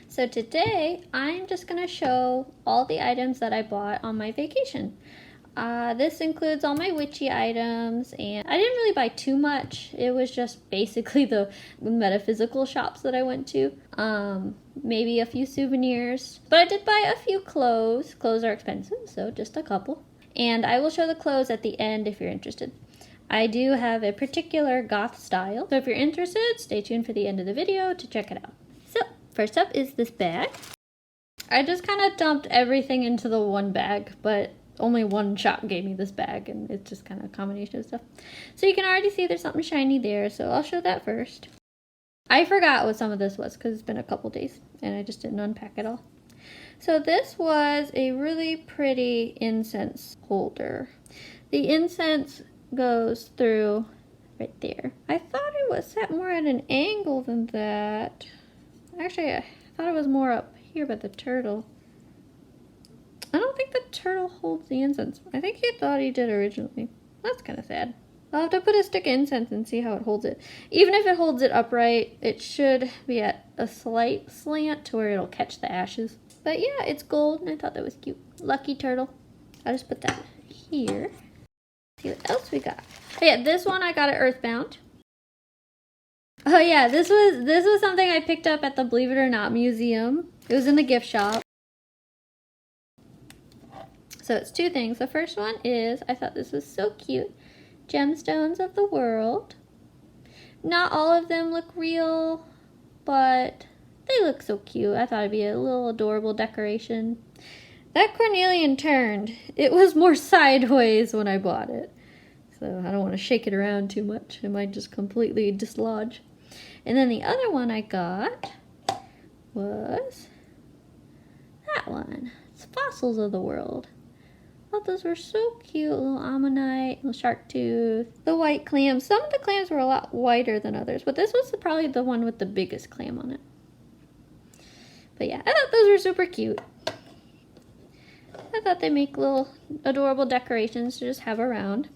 So today I'm just going to show all the items that I bought on my vacation. This includes all my witchy items, and I didn't really buy too much. It was just basically the metaphysical shops that I went to. Maybe a few souvenirs, but I did buy a few clothes. Clothes are expensive, so just a couple. And I will show the clothes at the end if you're interested. I do have a particular goth style, so if you're interested, stay tuned for the end of the video to check it out. So, first up is this bag. I just kind of dumped everything into the one bag, but only one shop gave me this bag, and it's just kind of a combination of stuff. So you can already see there's something shiny there, so I'll show that first. I forgot what some of this was because it's been a couple days, and I just didn't unpack it all. So this was a really pretty incense holder. The incense goes through right there. I thought it was set more at an angle than that. Actually, I thought it was more up here by the turtle. I don't think the turtle holds the incense. I think he thought he did originally. That's kind of sad. I'll have to put a stick of incense and see how it holds it. Even if it holds it upright, it should be at a slight slant to where it'll catch the ashes. But yeah, it's gold, and I thought that was cute. Lucky turtle. I'll just put that here. See what else we got. Oh yeah, this one I got at Earthbound. Oh yeah, this was something I picked up at the Believe It or Not museum. It was in the gift shop. So it's two things. The first one is, I thought this was so cute. Gemstones of the world. Not all of them look real, but they look so cute. I thought it'd be a little adorable decoration. That cornelian turned. It was more sideways when I bought it. So I don't want to shake it around too much. It might just completely dislodge. And then the other one I got was that one. It's Fossils of the World. I thought those were so cute. A little ammonite, little shark tooth, the white clams. Some of the clams were a lot whiter than others, but this was probably the one with the biggest clam on it. But yeah, I thought those were super cute. I thought they make little adorable decorations to just have around.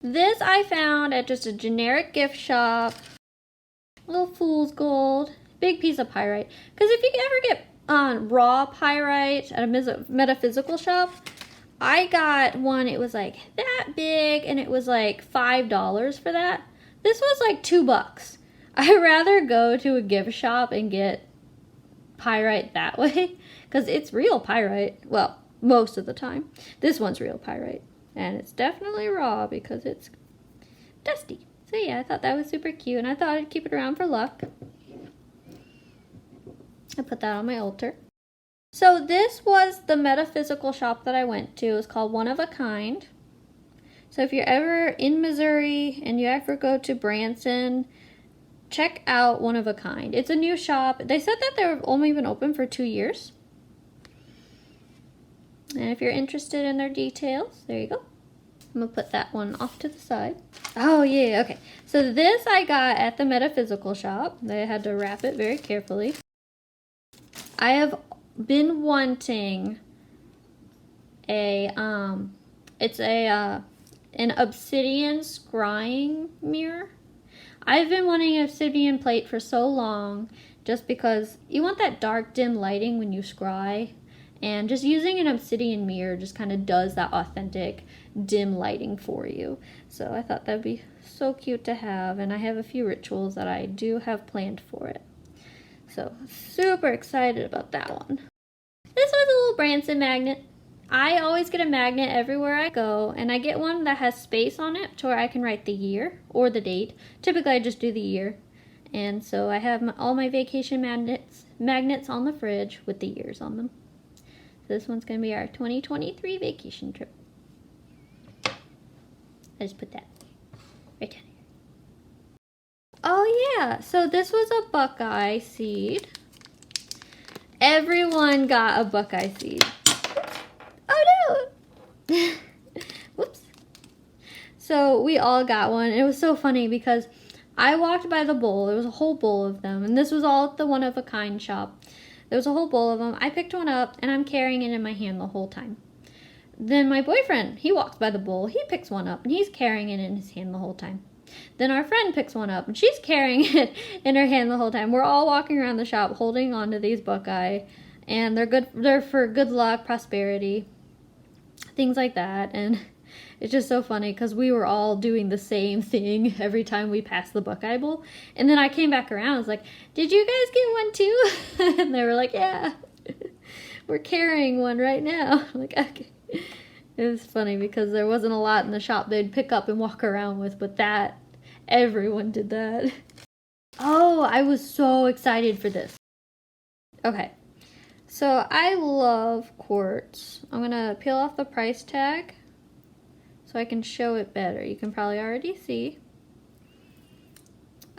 This I found at just a generic gift shop. Little fool's gold. Big piece of pyrite. Because if you ever get raw pyrite at a metaphysical shop, I got one, it was like that big, and it was like $5 for that. This was like $2. I'd rather go to a gift shop and get pyrite that way, because it's real pyrite. Well, most of the time. This one's real pyrite, and it's definitely raw because it's dusty. So yeah, I thought that was super cute, and I thought I'd keep it around for luck. I put that on my altar. So this was the metaphysical shop that I went to. It's called One of a Kind. So if you're ever in Missouri and you ever go to Branson, check out One of a Kind. It's a new shop. They said that they've only been open for 2 years. And if you're interested in their details, there you go. I'm going to put that one off to the side. Oh yeah, okay. So this I got at the metaphysical shop. They had to wrap it very carefully. I have been wanting an obsidian scrying mirror. I've been wanting an obsidian plate for so long, just because you want that dark dim lighting when you scry, and just using an obsidian mirror just kind of does that authentic dim lighting for you. So I thought that'd be so cute to have, and I have a few rituals that I do have planned for it. So super excited about that one. This was a little Branson magnet. I always get a magnet everywhere I go, and I get one that has space on it to where I can write the year or the date. Typically I just do the year. And so I have all my vacation magnets on the fridge with the years on them. So this one's going to be our 2023 vacation trip. I just put that right down here. Oh yeah, so this was a buckeye seed. Everyone got a buckeye seed. Oh no! Whoops. So we all got one. It was so funny because I walked by the bowl. There was a whole bowl of them, and this was all at the One of a Kind shop. There was a whole bowl of them. I picked one up, and I'm carrying it in my hand the whole time. Then my boyfriend, he walks by the bowl. He picks one up, and he's carrying it in his hand the whole time. Then our friend picks one up, and she's carrying it in her hand the whole time. We're all walking around the shop holding on to these Buckeye, and they're for good luck, prosperity, things like that. And it's just so funny because we were all doing the same thing every time we passed the Buckeye Bowl. And then I came back around, I was like, did you guys get one too? And they were like, yeah, we're carrying one right now. I'm like, okay. It was funny because there wasn't a lot in the shop they'd pick up and walk around with, but that, everyone did that. Oh, I was so excited for this. Okay, so I love quartz. I'm gonna peel off the price tag so I can show it better. You can probably already see.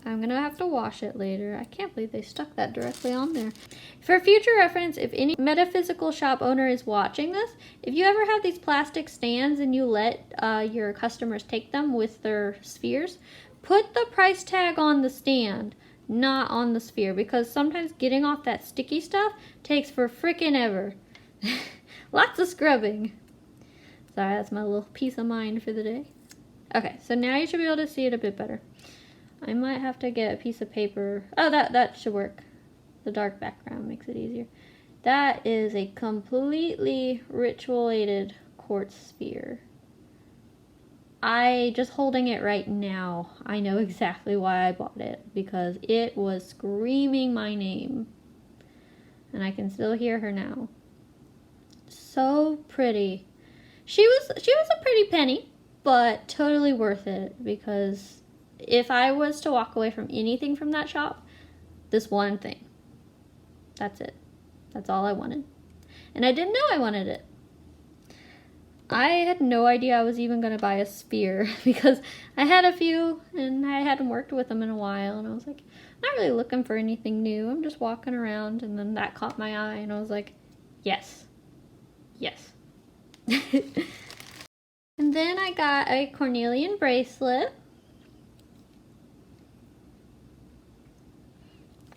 I'm gonna have to wash it later. I can't believe they stuck that directly on there. For future reference, if any metaphysical shop owner is watching this, if you ever have these plastic stands and you let your customers take them with their spheres, put the price tag on the stand, not on the sphere, because sometimes getting off that sticky stuff takes for frickin' ever. Lots of scrubbing. Sorry, that's my little peace of mind for the day. Okay, so now you should be able to see it a bit better. I might have to get a piece of paper. Oh, that should work. The dark background makes it easier. That is a completely ritualated quartz sphere. Just holding it right now, I know exactly why I bought it, because it was screaming my name. And I can still hear her now. So pretty. She was a pretty penny, but totally worth it, because if I was to walk away from anything from that shop, this one thing. That's it. That's all I wanted. And I didn't know I wanted it. I had no idea I was even going to buy a sphere because I had a few and I hadn't worked with them in a while. And I was like, I'm not really looking for anything new. I'm just walking around. And then that caught my eye and I was like, yes. Yes. And then I got a cornelian bracelet.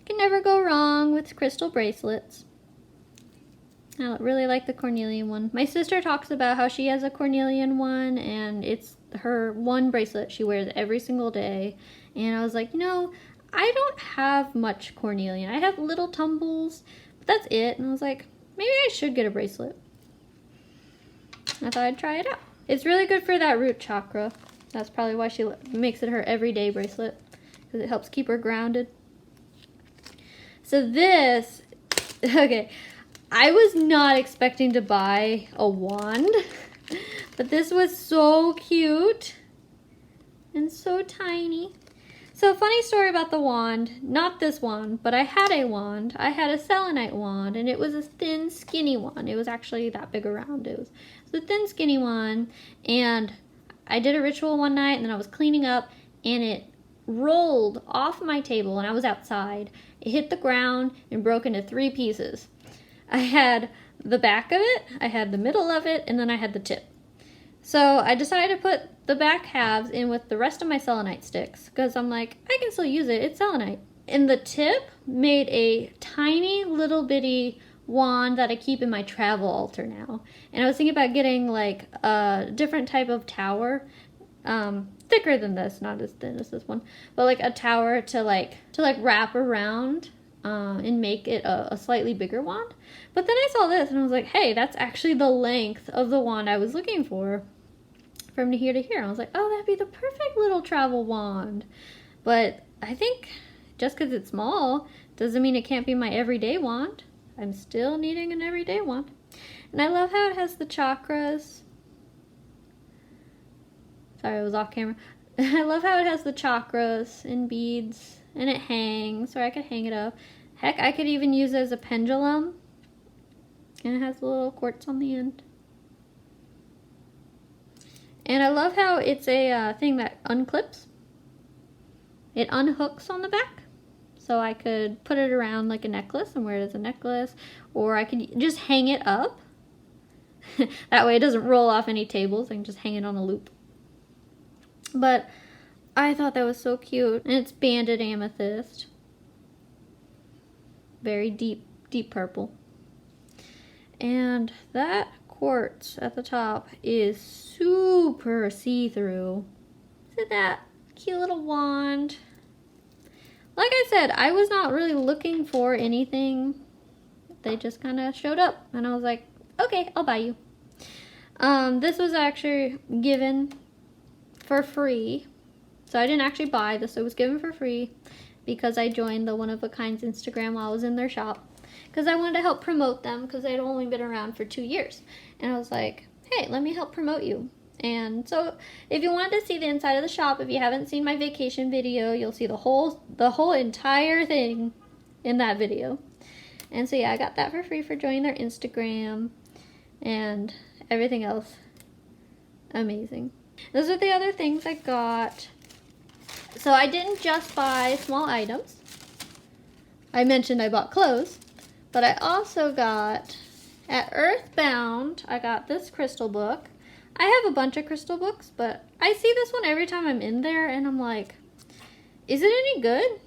Can never go wrong with crystal bracelets. I really like the cornelian one. My sister talks about how she has a cornelian one and it's her one bracelet she wears every single day. And I was like, I don't have much cornelian. I have little tumbles, but that's it. And I was like, maybe I should get a bracelet. I thought I'd try it out. It's really good for that root chakra. That's probably why she makes it her everyday bracelet, because it helps keep her grounded. So this, okay, I was not expecting to buy a wand, but this was so cute and so tiny. So funny story about the wand, not this wand, but I had a wand. I had a selenite wand, and it was a thin, skinny one. It was actually that big around. It was a thin, skinny one, and I did a ritual one night, and then I was cleaning up, and it rolled off my table, and I was outside. It hit the ground and broke into 3 pieces. I had the back of it, I had the middle of it, and then I had the tip. So I decided to put the back halves in with the rest of my selenite sticks, because I'm like, I can still use it, it's selenite. And the tip made a tiny little bitty wand that I keep in my travel altar now. And I was thinking about getting like a different type of tower, thicker than this, not as thin as this one, but like a tower to wrap around and make it a slightly bigger wand. But then I saw this and I was like, hey, that's actually the length of the wand I was looking for, from here to here. I was like, oh, that'd be the perfect little travel wand. But I think just because it's small doesn't mean it can't be my everyday wand. I'm still needing an everyday wand. And I love how it has the chakras. Sorry, I was off camera. I love how it has the chakras and beads, and it hangs, or I could hang it up. Heck, I could even use it as a pendulum. And it has a little quartz on the end. And I love how it's a thing that unclips. It unhooks on the back. So I could put it around like a necklace and wear it as a necklace. Or I could just hang it up. That way it doesn't roll off any tables. I can just hang it on a loop. But I thought that was so cute. And it's banded amethyst. Very deep, deep purple. And that quartz at the top is super see-through. Look at that. cute little wand. Like I said, I was not really looking for anything. They just kind of showed up, and I was like, okay, I'll buy you. This was actually given for free. So I didn't actually buy this. It was given for free because I joined the One of a Kind's Instagram while I was in their shop. Because I wanted to help promote them because they'd only been around for 2 years. And I was like, hey, let me help promote you. And so if you wanted to see the inside of the shop, if you haven't seen my vacation video, you'll see the whole entire thing in that video. And so yeah, I got that for free for joining their Instagram and everything else. Amazing. Those are the other things I got. So I didn't just buy small items. I mentioned I bought clothes, but I also got at Earthbound, I got this crystal book. I have a bunch of crystal books, but I see this one every time I'm in there, and I'm like, is it any good?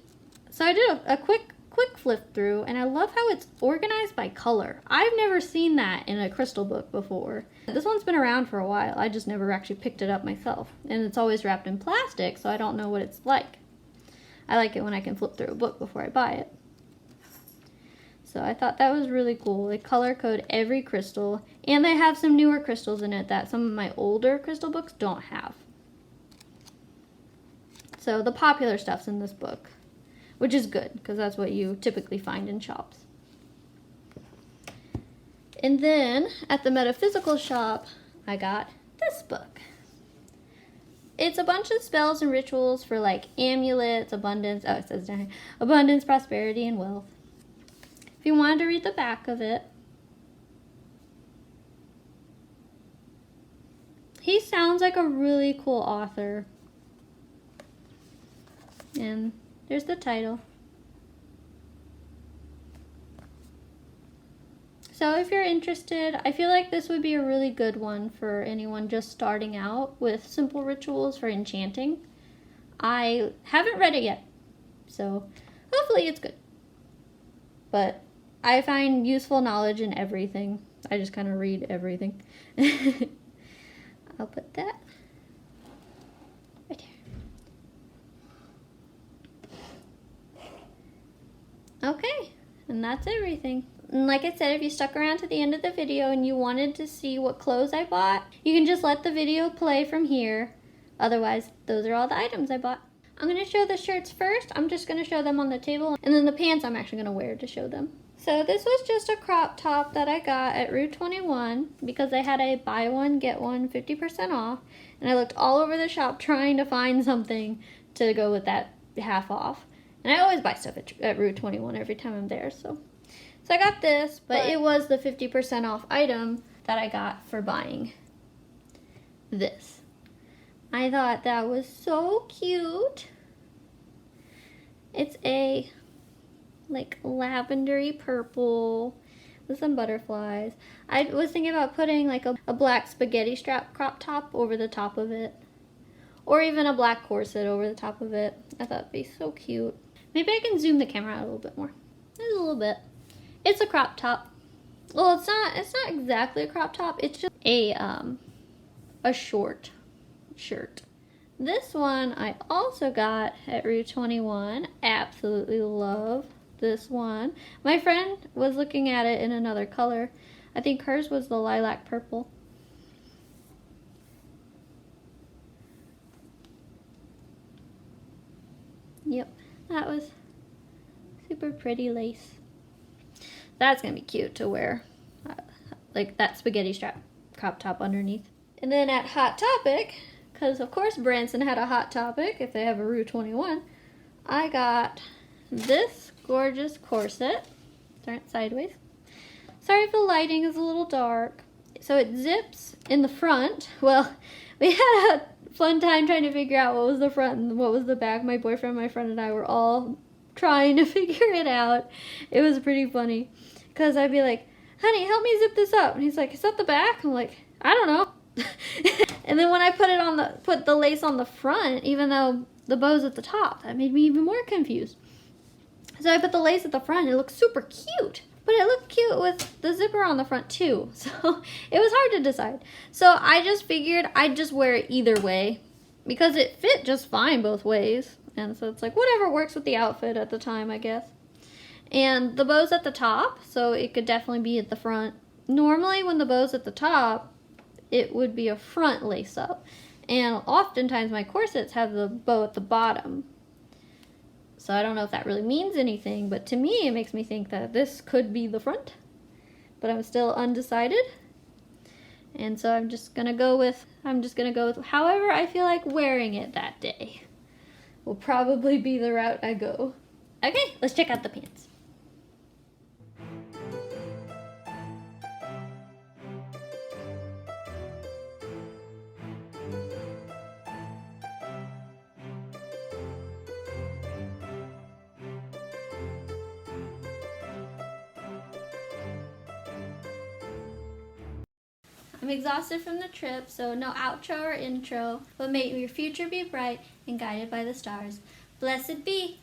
So I did a quick flip through, and I love how it's organized by color. I've never seen that in a crystal book before. This one's been around for a while. I just never actually picked it up myself, and it's always wrapped in plastic, so I don't know what it's like. I like it when I can flip through a book before I buy it. So I thought that was really cool. They color code every crystal, and they have some newer crystals in it that some of my older crystal books don't have. So the popular stuff's in this book, which is good because that's what you typically find in shops. And then at the metaphysical shop, I got this book. It's a bunch of spells and rituals for like amulets, abundance, oh it says down here, abundance, prosperity, and wealth. If you wanted to read the back of it, he sounds like a really cool author. And there's the title. So if you're interested, I feel like this would be a really good one for anyone just starting out with simple rituals for enchanting. I haven't read it yet, so hopefully it's good. But I find useful knowledge in everything. I just kind of read everything. I'll put that right here. Okay, and that's everything. And like I said, if you stuck around to the end of the video and you wanted to see what clothes I bought, you can just let the video play from here. Otherwise, those are all the items I bought. I'm going to show the shirts first. I'm just going to show them on the table. And then the pants I'm actually going to wear to show them. So this was just a crop top that I got at Route 21 because they had a buy one, get one 50% off. And I looked all over the shop trying to find something to go with that half off. And I always buy stuff at Route 21 every time I'm there. So I got this, but it was the 50% off item that I got for buying this. I thought that was so cute. It's a like lavendery purple with some butterflies. I was thinking about putting like a black spaghetti strap crop top over the top of it, or even a black corset over the top of it. I thought it'd be so cute. Maybe I can zoom the camera out a little bit more. Just a little bit. It's a crop top. Well, it's not exactly a crop top. It's just a short shirt. This one I also got at Route 21. Absolutely love this one. My friend was looking at it in another color. I think hers was the lilac purple. Yep, that was super pretty lace. That's gonna be cute to wear, like that spaghetti strap crop top underneath. And then at Hot Topic, because of course Branson had a Hot Topic if they have a Route 21, I got this gorgeous corset. Turn it sideways. Sorry if the lighting is a little dark. So it zips in the front. Well, we had a fun time trying to figure out what was the front and what was the back. My boyfriend, my friend, and I were all trying to figure it out. It was pretty funny because I'd be like, honey, help me zip this up. And he's like, is that the back? I'm like, I don't know. And then when I put the lace on the front, even though the bow's at the top, that made me even more confused. So I put the lace at the front. It looked super cute, but it looked cute with the zipper on the front too. So it was hard to decide. So I just figured I'd just wear it either way because it fit just fine both ways. And so it's like whatever works with the outfit at the time, I guess. And the bow's at the top, so it could definitely be at the front. Normally when the bow's at the top, it would be a front lace up. And oftentimes my corsets have the bow at the bottom. So I don't know if that really means anything, but to me it makes me think that this could be the front. But I'm still undecided. And so I'm just gonna go with however I feel like wearing it that day. Will probably be the route I go. Okay, let's check out the pants. I'm exhausted from the trip, so no outro or intro, but may your future be bright and guided by the stars. Blessed be.